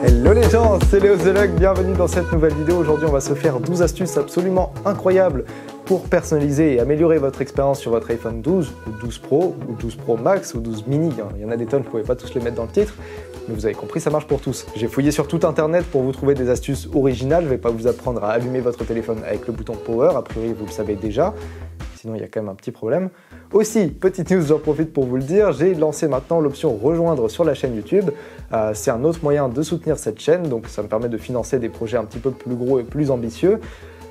Hello les gens, c'est Léo The Lug, bienvenue dans cette nouvelle vidéo. Aujourd'hui on va se faire 12 astuces absolument incroyables pour personnaliser et améliorer votre expérience sur votre iPhone 12 ou 12 Pro ou 12 Pro Max ou 12 mini. Il y en a des tonnes, vous ne pouvez pas tous les mettre dans le titre, mais vous avez compris, ça marche pour tous. J'ai fouillé sur tout internet pour vous trouver des astuces originales. Je ne vais pas vous apprendre à allumer votre téléphone avec le bouton Power, a priori vous le savez déjà. Sinon, il y a quand même un petit problème. Aussi, petite news, j'en profite pour vous le dire, j'ai lancé maintenant l'option rejoindre sur la chaîne YouTube. C'est un autre moyen de soutenir cette chaîne, donc ça me permet de financer des projets un petit peu plus gros et plus ambitieux.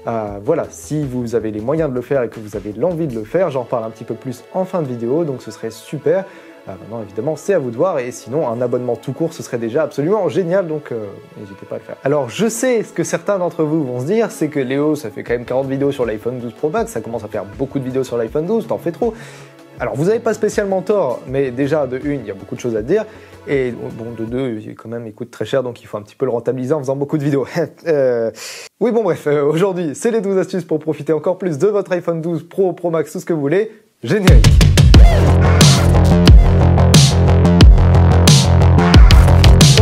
Voilà, si vous avez les moyens de le faire et que vous avez l'envie de le faire, j'en parle un petit peu plus en fin de vidéo, donc ce serait super. Maintenant, évidemment, c'est à vous de voir, et sinon, un abonnement tout court, ce serait déjà absolument génial, donc n'hésitez pas à le faire. Alors, je sais ce que certains d'entre vous vont se dire, c'est que Léo, ça fait quand même 40 vidéos sur l'iPhone 12 Pro Max, ça commence à faire beaucoup de vidéos sur l'iPhone 12, t'en fais trop. Alors, vous n'avez pas spécialement tort, mais déjà, de une, il y a beaucoup de choses à dire, et bon, de deux, quand même, il coûte très cher, donc il faut un petit peu le rentabiliser en faisant beaucoup de vidéos. Oui, bon, bref, aujourd'hui, c'est les 12 astuces pour profiter encore plus de votre iPhone 12 Pro, Pro Max, tout ce que vous voulez. Générique.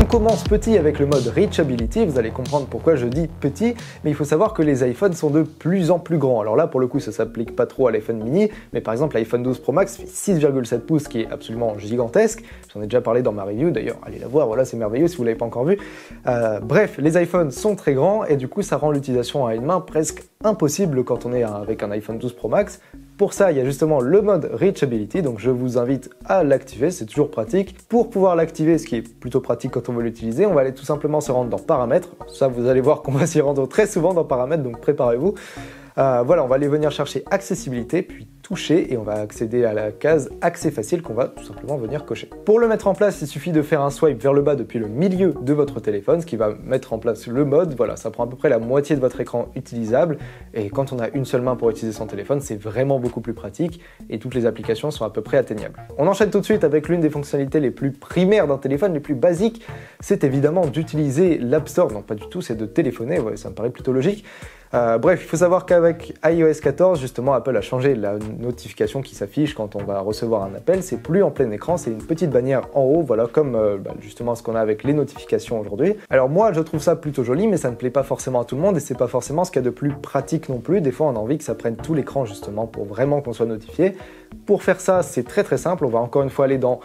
On commence petit avec le mode Reachability, vous allez comprendre pourquoi je dis petit, mais il faut savoir que les iPhones sont de plus en plus grands. Alors là, pour le coup, ça s'applique pas trop à l'iPhone mini, mais par exemple, l'iPhone 12 Pro Max fait 6,7 pouces, qui est absolument gigantesque. J'en ai déjà parlé dans ma review, d'ailleurs, allez la voir, voilà, c'est merveilleux si vous l'avez pas encore vu. Bref, les iPhones sont très grands, et du coup, ça rend l'utilisation à une main presque impossible quand on est avec un iPhone 12 Pro Max. Pour ça, il y a justement le mode Reachability, donc je vous invite à l'activer, c'est toujours pratique. Pour pouvoir l'activer, ce qui est plutôt pratique quand on veut l'utiliser, on va aller tout simplement se rendre dans Paramètres. Ça, vous allez voir qu'on va s'y rendre très souvent dans Paramètres, donc préparez-vous. Voilà, on va aller venir chercher Accessibilité, puis Toucher, et on va accéder à la case Accès facile qu'on va tout simplement venir cocher. Pour le mettre en place, il suffit de faire un swipe vers le bas depuis le milieu de votre téléphone, ce qui va mettre en place le mode. Voilà, ça prend à peu près la moitié de votre écran utilisable, et quand on a une seule main pour utiliser son téléphone, c'est vraiment beaucoup plus pratique, et toutes les applications sont à peu près atteignables. On enchaîne tout de suite avec l'une des fonctionnalités les plus primaires d'un téléphone, les plus basiques, c'est évidemment d'utiliser l'App Store. Non, pas du tout, c'est de téléphoner, ouais, ça me paraît plutôt logique. Bref, il faut savoir qu'avec iOS 14, justement, Apple a changé la notification qui s'affiche quand on va recevoir un appel. C'est plus en plein écran, c'est une petite bannière en haut, voilà, comme justement ce qu'on a avec les notifications aujourd'hui. Alors moi, je trouve ça plutôt joli, mais ça ne plaît pas forcément à tout le monde, et c'est pas forcément ce qu'il y a de plus pratique non plus. Des fois, on a envie que ça prenne tout l'écran, justement, pour vraiment qu'on soit notifié. Pour faire ça, c'est très très simple. On va encore une fois aller dans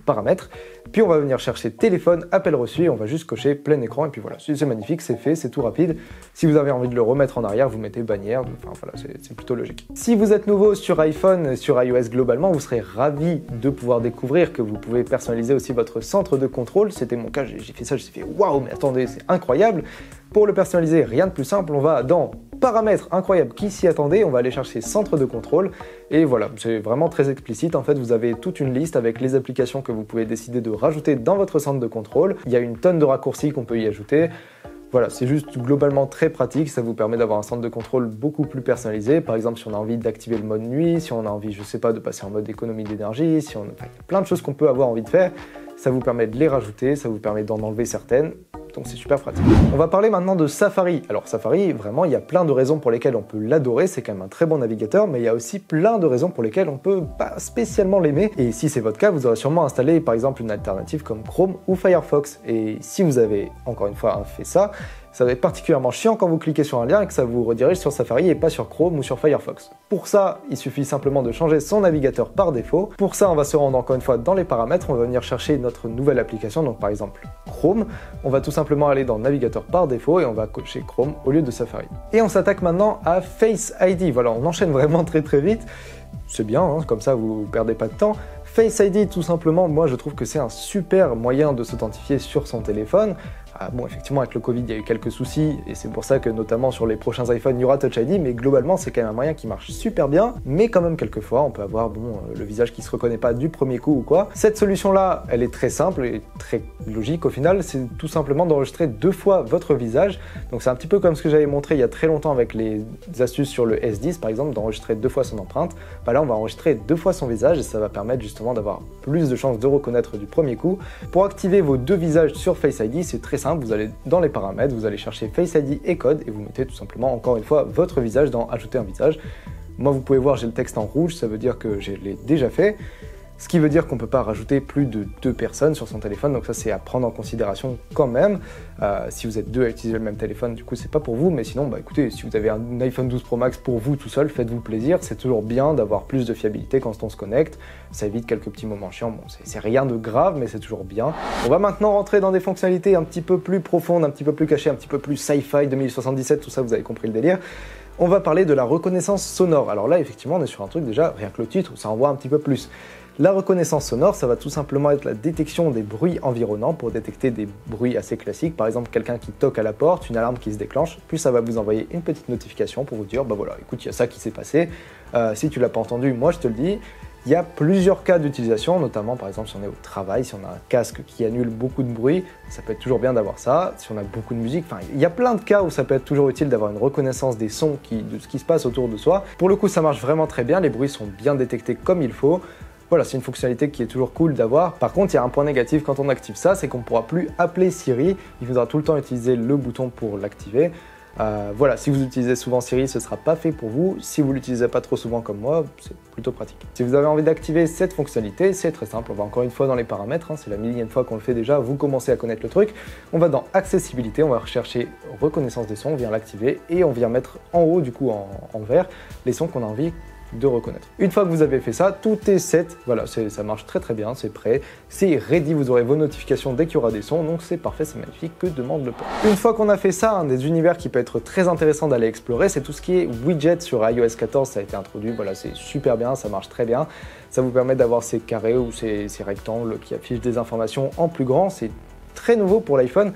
Paramètres, puis on va venir chercher téléphone, appel reçu, et on va juste cocher plein écran, et puis voilà, c'est magnifique, c'est fait, c'est tout rapide. Si vous avez envie de le remettre en arrière, vous mettez bannière, enfin voilà, c'est plutôt logique. Si vous êtes nouveau sur iPhone, sur iOS globalement, vous serez ravi de pouvoir découvrir que vous pouvez personnaliser aussi votre centre de contrôle. C'était mon cas, j'ai fait ça, j'ai fait waouh, mais attendez, c'est incroyable. Pour le personnaliser, rien de plus simple, on va dans Paramètres, incroyable, qui s'y attendait, on va aller chercher centre de contrôle, et voilà, c'est vraiment très explicite. En fait, vous avez toute une liste avec les applications que vous pouvez décider de rajouter dans votre centre de contrôle. Il y a une tonne de raccourcis qu'on peut y ajouter. Voilà, c'est juste globalement très pratique, ça vous permet d'avoir un centre de contrôle beaucoup plus personnalisé. Par exemple, si on a envie d'activer le mode nuit, si on a envie, je sais pas, de passer en mode économie d'énergie, si on... enfin, il y a plein de choses qu'on peut avoir envie de faire, ça vous permet de les rajouter, ça vous permet d'en enlever certaines. Donc c'est super pratique. On va parler maintenant de Safari. Alors Safari, vraiment, il y a plein de raisons pour lesquelles on peut l'adorer, c'est quand même un très bon navigateur, mais il y a aussi plein de raisons pour lesquelles on peut pas spécialement l'aimer. Et si c'est votre cas, vous aurez sûrement installé par exemple une alternative comme Chrome ou Firefox. Et si vous avez, encore une fois, fait ça, ça va être particulièrement chiant quand vous cliquez sur un lien et que ça vous redirige sur Safari et pas sur Chrome ou sur Firefox. Pour ça, il suffit simplement de changer son navigateur par défaut. Pour ça, on va se rendre encore une fois dans les paramètres, on va venir chercher notre nouvelle application, donc par exemple Chrome. On va tout simplement aller dans navigateur par défaut et on va cocher Chrome au lieu de Safari. Et on s'attaque maintenant à Face ID. Voilà, on enchaîne vraiment très vite. C'est bien, hein, comme ça vous perdez pas de temps. Face ID, tout simplement, moi je trouve que c'est un super moyen de s'authentifier sur son téléphone. Bon, effectivement, avec le Covid, il y a eu quelques soucis, et c'est pour ça que notamment sur les prochains iPhones, il y aura Touch ID, mais globalement, c'est quand même un moyen qui marche super bien, mais quand même, quelquefois, on peut avoir le visage qui se reconnaît pas du premier coup ou quoi. Cette solution-là, elle est très simple et très logique au final, c'est tout simplement d'enregistrer 2 fois votre visage. Donc c'est un petit peu comme ce que j'avais montré il y a très longtemps avec les astuces sur le S10, par exemple, d'enregistrer 2 fois son empreinte. Bah là, on va enregistrer 2 fois son visage, et ça va permettre justement d'avoir plus de chances de reconnaître du premier coup. Pour activer vos 2 visages sur Face ID, c'est très simple, vous allez dans les paramètres, vous allez chercher Face ID et code, et vous mettez tout simplement, encore une fois, votre visage dans Ajouter un visage. Moi, vous pouvez voir, j'ai le texte en rouge, ça veut dire que je l'ai déjà fait. Ce qui veut dire qu'on ne peut pas rajouter plus de 2 personnes sur son téléphone, donc ça c'est à prendre en considération quand même. Si vous êtes 2 à utiliser le même téléphone, du coup c'est pas pour vous, mais sinon écoutez, si vous avez un iPhone 12 Pro Max pour vous tout seul, faites-vous plaisir, c'est toujours bien d'avoir plus de fiabilité quand on se connecte, ça évite quelques petits moments chiants, bon c'est rien de grave mais c'est toujours bien. On va maintenant rentrer dans des fonctionnalités un petit peu plus profondes, un petit peu plus cachées, un petit peu plus sci-fi 2077, tout ça vous avez compris le délire. On va parler de la reconnaissance sonore. Alors là effectivement on est sur un truc déjà, rien que le titre, ça en voit un petit peu plus. La reconnaissance sonore, ça va tout simplement être la détection des bruits environnants pour détecter des bruits assez classiques, par exemple quelqu'un qui toque à la porte, une alarme qui se déclenche, puis ça va vous envoyer une petite notification pour vous dire, bah voilà, écoute, il y a ça qui s'est passé, si tu l'as pas entendu, moi je te le dis. Il y a plusieurs cas d'utilisation, notamment par exemple si on est au travail, si on a un casque qui annule beaucoup de bruit, ça peut être toujours bien d'avoir ça. Si on a beaucoup de musique, enfin il y a plein de cas où ça peut être toujours utile d'avoir une reconnaissance des sons, de ce qui se passe autour de soi. Pour le coup ça marche vraiment très bien, les bruits sont bien détectés comme il faut. Voilà, c'est une fonctionnalité qui est toujours cool d'avoir. Par contre, il y a un point négatif quand on active ça, c'est qu'on ne pourra plus appeler Siri. Il faudra tout le temps utiliser le bouton pour l'activer. Voilà, si vous utilisez souvent Siri, ce ne sera pas fait pour vous. Si vous ne l'utilisez pas trop souvent comme moi, c'est plutôt pratique. Si vous avez envie d'activer cette fonctionnalité, c'est très simple. On va encore une fois dans les paramètres, c'est la millième fois qu'on le fait déjà, vous commencez à connaître le truc. On va dans accessibilité, on va rechercher reconnaissance des sons, on vient l'activer et on vient mettre en haut, du coup en vert, les sons qu'on a envie de reconnaître. Une fois que vous avez fait ça, tout est set, voilà, ça marche très bien, c'est prêt, c'est ready, vous aurez vos notifications dès qu'il y aura des sons, donc c'est parfait, c'est magnifique, que demande le port. Une fois qu'on a fait ça, un des univers qui peut être très intéressant d'aller explorer, c'est tout ce qui est widget sur iOS 14, ça a été introduit, voilà, c'est super bien, ça marche très bien, ça vous permet d'avoir ces carrés ou ces rectangles qui affichent des informations en plus grand, c'est très nouveau pour l'iPhone.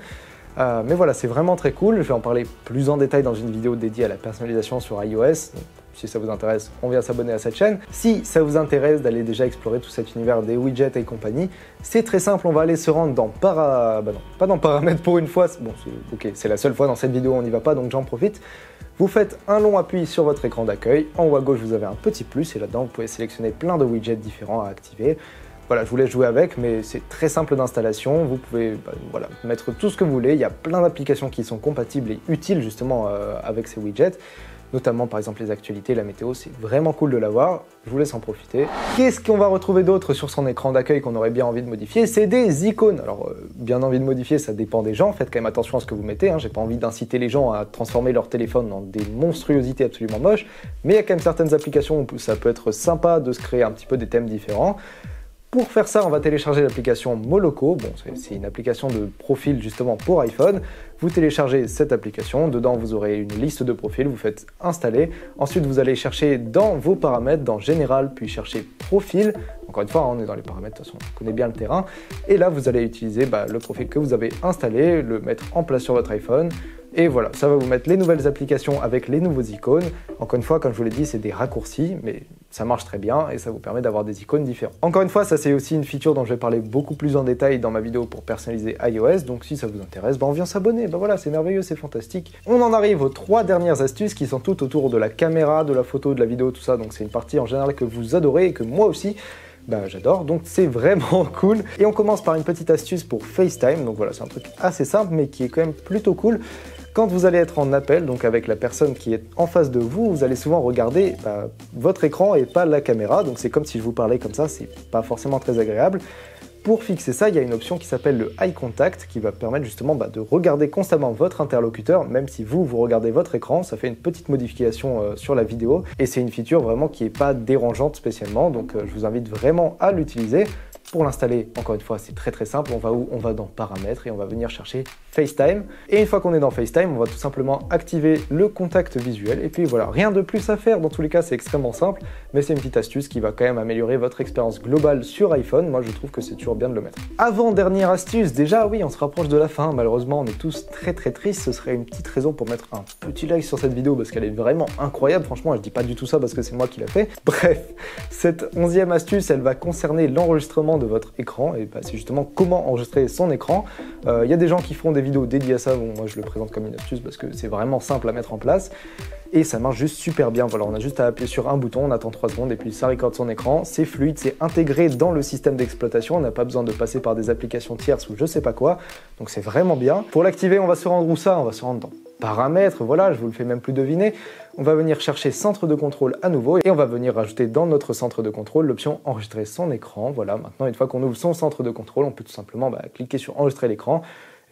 Mais voilà, c'est vraiment très cool, je vais en parler plus en détail dans une vidéo dédiée à la personnalisation sur iOS. Donc, si ça vous intéresse, on vient s'abonner à cette chaîne. Si ça vous intéresse d'aller déjà explorer tout cet univers des widgets et compagnie, c'est très simple, on va aller se rendre dans pas dans paramètres pour une fois, bon, ok, c'est la seule fois dans cette vidéo, on n'y va pas, donc j'en profite. Vous faites un long appui sur votre écran d'accueil, en haut à gauche vous avez un petit plus, et là-dedans vous pouvez sélectionner plein de widgets différents à activer. Voilà, je vous laisse jouer avec, mais c'est très simple d'installation, vous pouvez voilà, mettre tout ce que vous voulez, il y a plein d'applications qui sont compatibles et utiles justement avec ces widgets, notamment par exemple les actualités, la météo, c'est vraiment cool de l'avoir, je vous laisse en profiter. Qu'est-ce qu'on va retrouver d'autre sur son écran d'accueil qu'on aurait bien envie de modifier? C'est des icônes. Alors bien envie de modifier, ça dépend des gens, faites quand même attention à ce que vous mettez, j'ai pas envie d'inciter les gens à transformer leur téléphone en des monstruosités absolument moches, mais il y a quand même certaines applications où ça peut être sympa de se créer un petit peu des thèmes différents. Pour faire ça, on va télécharger l'application Moloco. Bon, c'est une application de profil justement pour iPhone. Vous téléchargez cette application, dedans vous aurez une liste de profils, vous faites installer. Ensuite, vous allez chercher dans vos paramètres, dans Général, puis chercher Profil. Encore une fois, on est dans les paramètres, de toute façon, on connaît bien le terrain. Et là, vous allez utiliser le profil que vous avez installé, le mettre en place sur votre iPhone. Et voilà, ça va vous mettre les nouvelles applications avec les nouveaux icônes. Encore une fois, comme je vous l'ai dit, c'est des raccourcis, mais ça marche très bien et ça vous permet d'avoir des icônes différentes. Encore une fois, ça c'est aussi une feature dont je vais parler beaucoup plus en détail dans ma vidéo pour personnaliser iOS, donc si ça vous intéresse, on vient s'abonner, voilà, c'est merveilleux, c'est fantastique. On en arrive aux 3 dernières astuces qui sont toutes autour de la caméra, de la photo, de la vidéo, tout ça, donc c'est une partie en général que vous adorez et que moi aussi, j'adore, donc c'est vraiment cool. Et on commence par une petite astuce pour FaceTime, donc voilà, c'est un truc assez simple mais qui est quand même plutôt cool. Quand vous allez être en appel, donc avec la personne qui est en face de vous, vous allez souvent regarder votre écran et pas la caméra, donc c'est comme si je vous parlais comme ça, c'est pas forcément très agréable. Pour fixer ça, il y a une option qui s'appelle le Eye Contact qui va permettre justement de regarder constamment votre interlocuteur, même si vous regardez votre écran, ça fait une petite modification sur la vidéo et c'est une feature vraiment qui n'est pas dérangeante spécialement, donc je vous invite vraiment à l'utiliser. Pour l'installer, encore une fois, c'est très simple, on va où? On va dans Paramètres et on va venir chercher FaceTime. Et une fois qu'on est dans FaceTime, on va tout simplement activer le contact visuel. Et puis voilà, rien de plus à faire, dans tous les cas c'est extrêmement simple, mais c'est une petite astuce qui va quand même améliorer votre expérience globale sur iPhone. Moi je trouve que c'est toujours bien de le mettre. Avant-dernière astuce, déjà oui, on se rapproche de la fin, malheureusement on est tous très tristes, ce serait une petite raison pour mettre un petit like sur cette vidéo parce qu'elle est vraiment incroyable, franchement je dis pas du tout ça parce que c'est moi qui l'ai fait. Bref, cette 11e astuce, elle va concerner l'enregistrement de votre écran et c'est justement comment enregistrer son écran. Il y a des gens qui font des vidéos dédiées à ça, bon, moi je le présente comme une astuce parce que c'est vraiment simple à mettre en place et ça marche juste super bien. Voilà, on a juste à appuyer sur un bouton, on attend 3 secondes et puis ça recorde son écran, c'est fluide, c'est intégré dans le système d'exploitation, on n'a pas besoin de passer par des applications tierces ou je sais pas quoi, donc c'est vraiment bien. Pour l'activer, on va se rendre où ça? On va se rendre dans paramètres, voilà, je vous le fais même plus deviner. On va venir chercher centre de contrôle à nouveau et on va venir rajouter dans notre centre de contrôle l'option enregistrer son écran. Voilà, maintenant une fois qu'on ouvre son centre de contrôle, on peut tout simplement cliquer sur enregistrer l'écran.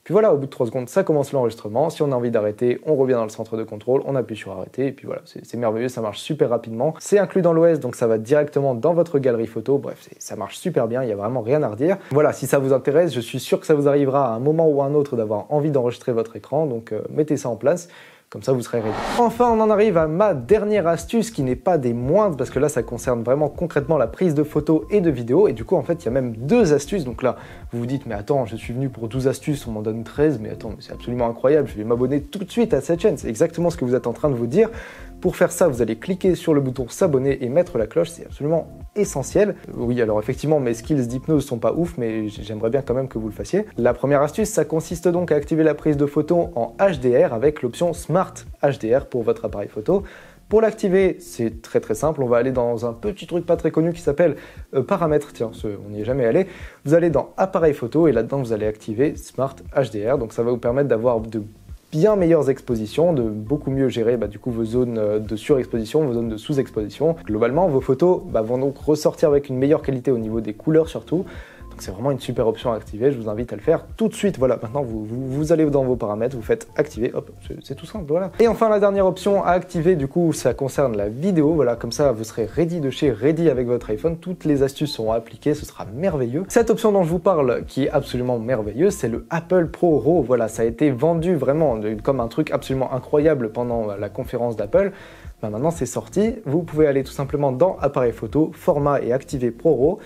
Puis voilà, au bout de 3 secondes, ça commence l'enregistrement. Si on a envie d'arrêter, on revient dans le centre de contrôle, on appuie sur arrêter, et puis voilà, c'est merveilleux, ça marche super rapidement. C'est inclus dans l'OS, donc ça va directement dans votre galerie photo. Bref, ça marche super bien, il n'y a vraiment rien à redire. Voilà, si ça vous intéresse, je suis sûr que ça vous arrivera à un moment ou à un autre d'avoir envie d'enregistrer votre écran, donc mettez ça en place. Comme ça, vous serez ready. Enfin, on en arrive à ma dernière astuce qui n'est pas des moindres parce que là, ça concerne vraiment concrètement la prise de photos et de vidéos. Et du coup, en fait, il y a même 2 astuces. Donc là, vous vous dites, mais attends, je suis venu pour 12 astuces, on m'en donne 13. Mais attends, c'est absolument incroyable, je vais m'abonner tout de suite à cette chaîne. C'est exactement ce que vous êtes en train de vous dire. Pour faire ça, vous allez cliquer sur le bouton s'abonner et mettre la cloche, c'est absolument essentiel. Oui, alors effectivement, mes skills d'hypnose sont pas ouf, mais j'aimerais bien quand même que vous le fassiez. La première astuce, ça consiste donc à activer la prise de photo en HDR avec l'option Smart HDR pour votre appareil photo. Pour l'activer, c'est très simple, on va aller dans un petit truc pas très connu qui s'appelle paramètres, tiens, on n'y est jamais allé. Vous allez dans appareil photo et là-dedans vous allez activer Smart HDR, donc ça va vous permettre d'avoir de bien meilleures expositions, de beaucoup mieux gérer du coup vos zones de surexposition, vos zones de sous-exposition. Globalement, vos photos vont donc ressortir avec une meilleure qualité au niveau des couleurs surtout. Donc c'est vraiment une super option à activer, je vous invite à le faire tout de suite. Voilà, maintenant vous allez dans vos paramètres, vous faites activer, hop, c'est tout simple, voilà. Et enfin la dernière option à activer, du coup, ça concerne la vidéo, voilà, comme ça vous serez ready de chez ready avec votre iPhone, toutes les astuces seront appliquées, ce sera merveilleux. Cette option dont je vous parle, qui est absolument merveilleuse, c'est le Apple Pro RAW, voilà, ça a été vendu vraiment comme un truc absolument incroyable pendant la conférence d'Apple. Maintenant c'est sorti, vous pouvez aller tout simplement dans appareil photo, format et activer Pro RAW.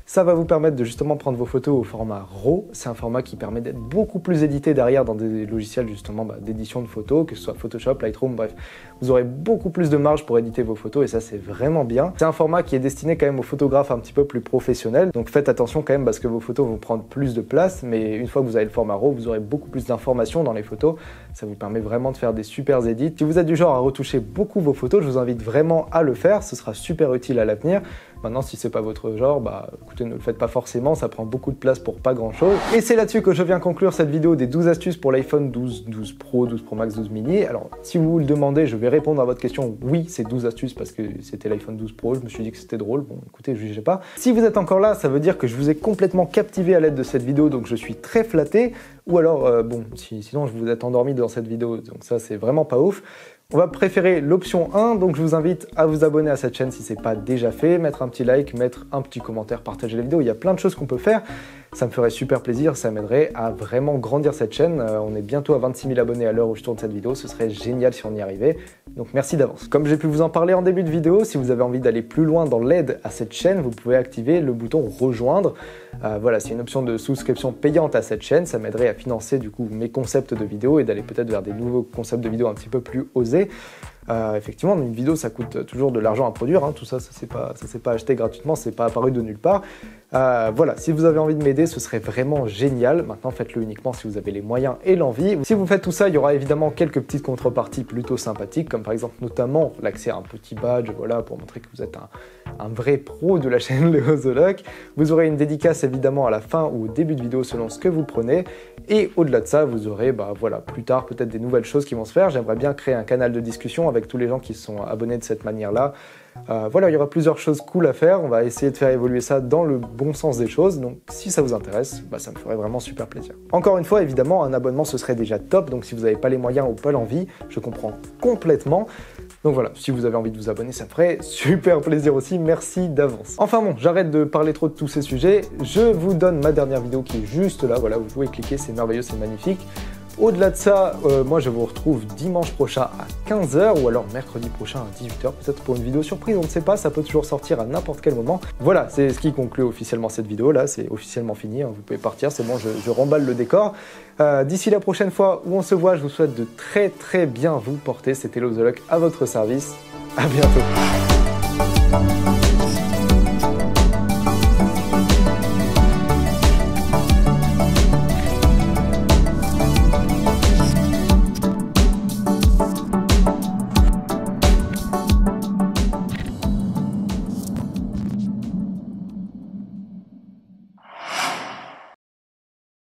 Ça va vous permettre de justement prendre vos photos au format RAW. C'est un format qui permet d'être beaucoup plus édité derrière dans des logiciels justement d'édition de photos, que ce soit Photoshop, Lightroom, bref. Vous aurez beaucoup plus de marge pour éditer vos photos et ça c'est vraiment bien. C'est un format qui est destiné quand même aux photographes un petit peu plus professionnels. Donc faites attention quand même parce que vos photos vont prendre plus de place. Mais une fois que vous avez le format RAW, vous aurez beaucoup plus d'informations dans les photos. Ça vous permet vraiment de faire des super édits. Si vous êtes du genre à retoucher beaucoup vos photos, je vous invite vraiment à le faire. Ce sera super utile à l'avenir. Maintenant, si c'est pas votre genre, écoutez, ne le faites pas forcément, ça prend beaucoup de place pour pas grand chose. Et c'est là-dessus que je viens conclure cette vidéo des 12 astuces pour l'iPhone 12, 12 Pro, 12 Pro Max, 12 mini. Alors, si vous le demandez, je vais répondre à votre question, oui, c'est 12 astuces parce que c'était l'iPhone 12 Pro, je me suis dit que c'était drôle, bon, écoutez, je jugez pas. Si vous êtes encore là, ça veut dire que je vous ai complètement captivé à l'aide de cette vidéo, donc je suis très flatté. Ou alors, sinon, je vous êtes endormi dans cette vidéo, donc ça, c'est vraiment pas ouf. On va préférer l'option 1, donc je vous invite à vous abonner à cette chaîne si c'est pas déjà fait, mettre un petit like, mettre un petit commentaire, partager la vidéo, il y a plein de choses qu'on peut faire. Ça me ferait super plaisir, ça m'aiderait à vraiment grandir cette chaîne. On est bientôt à 26 000 abonnés à l'heure où je tourne cette vidéo, ce serait génial si on y arrivait. Donc merci d'avance. Comme j'ai pu vous en parler en début de vidéo, si vous avez envie d'aller plus loin dans l'aide à cette chaîne, vous pouvez activer le bouton rejoindre. Voilà, c'est une option de souscription payante à cette chaîne, ça m'aiderait à financer du coup mes concepts de vidéos et d'aller peut-être vers des nouveaux concepts de vidéos un petit peu plus osés. Effectivement, une vidéo ça coûte toujours de l'argent à produire, hein, tout ça, ça s'est pas acheté gratuitement, c'est pas apparu de nulle part. Voilà, si vous avez envie de m'aider, ce serait vraiment génial. Maintenant, faites-le uniquement si vous avez les moyens et l'envie. Si vous faites tout ça, il y aura évidemment quelques petites contreparties plutôt sympathiques, comme par exemple notamment l'accès à un petit badge, voilà, pour montrer que vous êtes un vrai pro de la chaîne Léo The Loc. Vous aurez une dédicace évidemment à la fin ou au début de vidéo selon ce que vous prenez. Et au-delà de ça, vous aurez, voilà, plus tard peut-être des nouvelles choses qui vont se faire. J'aimerais bien créer un canal de discussion avec tous les gens qui sont abonnés de cette manière-là. Voilà, il y aura plusieurs choses cool à faire. On va essayer de faire évoluer ça dans le bon sens des choses. Donc si ça vous intéresse, ça me ferait vraiment super plaisir. Encore une fois, évidemment, un abonnement ce serait déjà top. Donc si vous n'avez pas les moyens ou pas l'envie, je comprends complètement. Donc voilà, si vous avez envie de vous abonner, ça me ferait super plaisir aussi, merci d'avance. Enfin bon, j'arrête de parler trop de tous ces sujets, je vous donne ma dernière vidéo qui est juste là, voilà, vous pouvez cliquer, c'est merveilleux, c'est magnifique. Au-delà de ça, moi je vous retrouve dimanche prochain à 15 h ou alors mercredi prochain à 18 h, peut-être pour une vidéo surprise, on ne sait pas, ça peut toujours sortir à n'importe quel moment. Voilà, c'est ce qui conclut officiellement cette vidéo, là, c'est officiellement fini, hein, vous pouvez partir, c'est bon, je remballe le décor. D'ici la prochaine fois où on se voit, je vous souhaite de très bien vous porter, c'était Léo The Loc à votre service, à bientôt.